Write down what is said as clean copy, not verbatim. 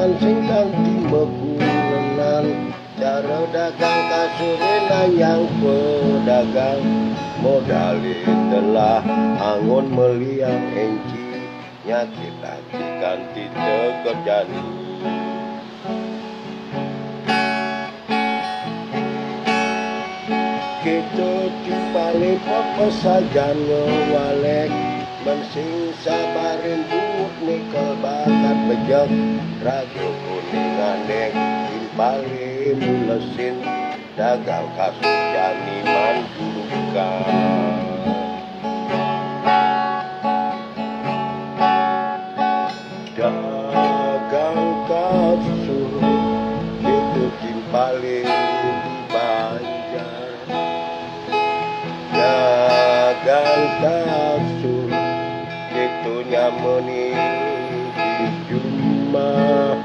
tenan sing kanthi mekurenan cara dagang kasurena yang pedagang modali telah angon meliang enci nyakit hati kanthi tekerjani kita cipale pepesajan ngewalek mensing sabarin buut nikel bakat bejek radio kuning andek timpale mulesin dagang kasus jani manjurukan dagang kasur itu timpale dibanjar dagang kasur itu nyameni di rumah